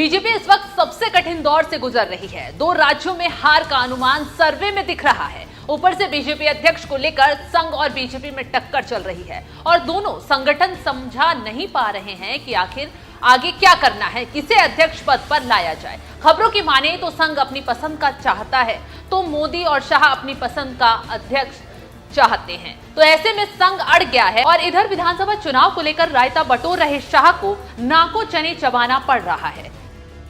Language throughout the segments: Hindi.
बीजेपी इस वक्त सबसे कठिन दौर से गुजर रही है। 2 राज्यों में हार का अनुमान सर्वे में दिख रहा है। ऊपर से बीजेपी अध्यक्ष को लेकर संघ और बीजेपी में टक्कर चल रही है और दोनों संगठन समझा नहीं पा रहे हैं कि आखिर आगे क्या करना है, किसे अध्यक्ष पद पर लाया जाए। खबरों की माने तो संघ अपनी पसंद का चाहता है तो मोदी और शाह अपनी पसंद का अध्यक्ष चाहते हैं। तो ऐसे में संघ अड़ गया है और इधर विधानसभा चुनाव को लेकर रायता बटोर रहे शाह को नाको चने चबाना पड़ रहा है।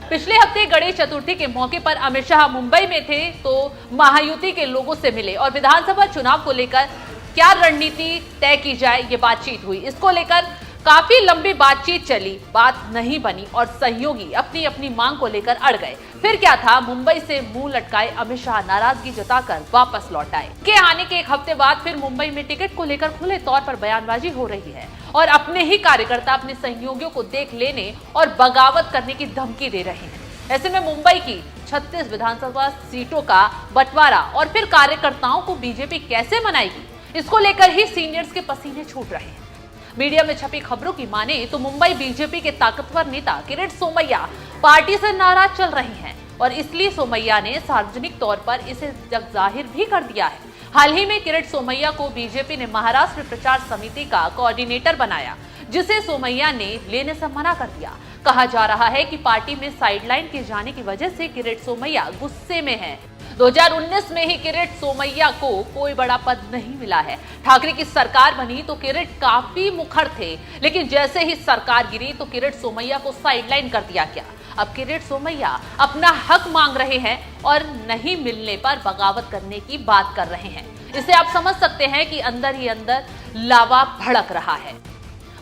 पिछले हफ्ते गणेश चतुर्थी के मौके पर अमित शाह मुंबई में थे तो महायुति के लोगों से मिले और विधानसभा चुनाव को लेकर क्या रणनीति तय की जाए ये बातचीत हुई। इसको लेकर काफी लंबी बातचीत चली, बात नहीं बनी और सहयोगी अपनी अपनी मांग को लेकर अड़ गए। फिर क्या था, मुंबई से मुंह लटकाए अमित शाह नाराजगी जताकर वापस लौट आए। के आने के 1 हफ्ते बाद फिर मुंबई में टिकट को लेकर खुले तौर पर बयानबाजी हो रही है और अपने ही कार्यकर्ता अपने सहयोगियों को देख लेने और बगावत करने की धमकी दे रहे हैं। ऐसे में मुंबई की 36 विधानसभा सीटों का बंटवारा और फिर कार्यकर्ताओं को बीजेपी कैसे मनाएगी, इसको लेकर ही सीनियर्स के पसीने छूट रहे हैं। मीडिया में छपी खबरों की माने तो मुंबई बीजेपी के ताकतवर नेता किरीट सोमैया पार्टी से नाराज चल रहे हैं और इसलिए सोमैया ने सार्वजनिक तौर पर इसे जगजाहिर भी कर दिया है। हाल ही में किरीट सोमैया को बीजेपी ने महाराष्ट्र प्रचार समिति का कोऑर्डिनेटर बनाया, जिसे सोमैया ने लेने से मना कर दिया। कहा जा रहा है कि पार्टी में साइडलाइन किए जाने की वजह से किरीट सोमैया गुस्से में है। 2019 में ही किरीट सोमैया को कोई बड़ा पद नहीं मिला है। ठाकरे की सरकार बनी तो किरीट काफी मुखर थे, लेकिन जैसे ही सरकार गिरी तो किरीट सोमैया को साइडलाइन कर दिया गया। अब किरीट सोमैया अपना हक मांग रहे हैं और नहीं मिलने पर बगावत करने की बात कर रहे हैं। इसे आप समझ सकते हैं कि अंदर ही अंदर लावा भड़क रहा है।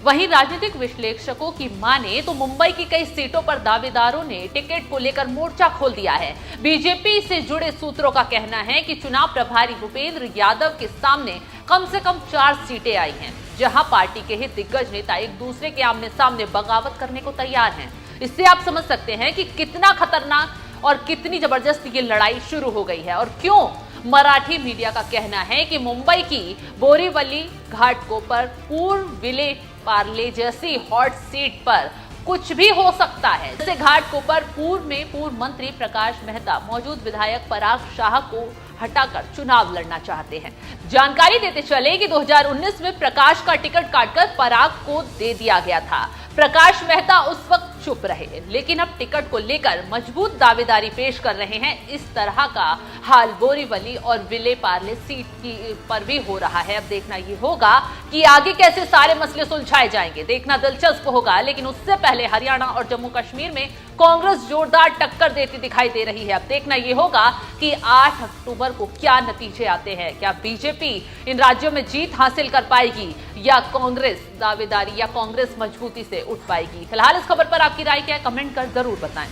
वहीं राजनीतिक विश्लेषकों की माने तो मुंबई की कई सीटों पर दावेदारों ने टिकट को लेकर मोर्चा खोल दिया है। बीजेपी से जुड़े सूत्रों का कहना है कि चुनाव प्रभारी भूपेंद्र यादव के सामने कम से कम 4 सीटें आई हैं, जहां पार्टी के ही दिग्गज नेता एक दूसरे के आमने सामने बगावत करने को तैयार हैं। इससे आप समझ सकते हैं कि कितना खतरनाक और कितनी जबरदस्त ये लड़ाई शुरू हो गई है और क्यों मराठी मीडिया का कहना है कि मुंबई की बोरीवली घाटकोपर पूर्व विले पार्ले जैसी हॉट सीट पर कुछ भी हो सकता है। जैसे घाटकोपर पूर्व में पूर्व मंत्री प्रकाश मेहता मौजूद विधायक पराग शाह को हटाकर चुनाव लड़ना चाहते हैं। जानकारी देते चले कि 2019 में प्रकाश का टिकट काटकर पराग को दे दिया गया था। प्रकाश मेहता उस वक्त चुप रहे, लेकिन अब टिकट को लेकर मजबूत दावेदारी पेश कर रहे हैं। इस तरह का हाल बोरीवली और विले पार्ले सीट की पर भी हो रहा है। अब देखना ये होगा कि आगे कैसे सारे मसले सुलझाए जाएंगे, देखना दिलचस्प होगा। लेकिन उससे पहले हरियाणा और जम्मू कश्मीर में कांग्रेस जोरदार टक्कर देती दिखाई दे रही है। अब देखना ये होगा कि 8 अक्टूबर को क्या नतीजे आते हैं। क्या बीजेपी इन राज्यों में जीत हासिल कर पाएगी या कांग्रेस दावेदारी या कांग्रेस मजबूती से उठ पाएगी। फिलहाल इस खबर पर आपकी राय क्या है, कमेंट कर जरूर बताएं।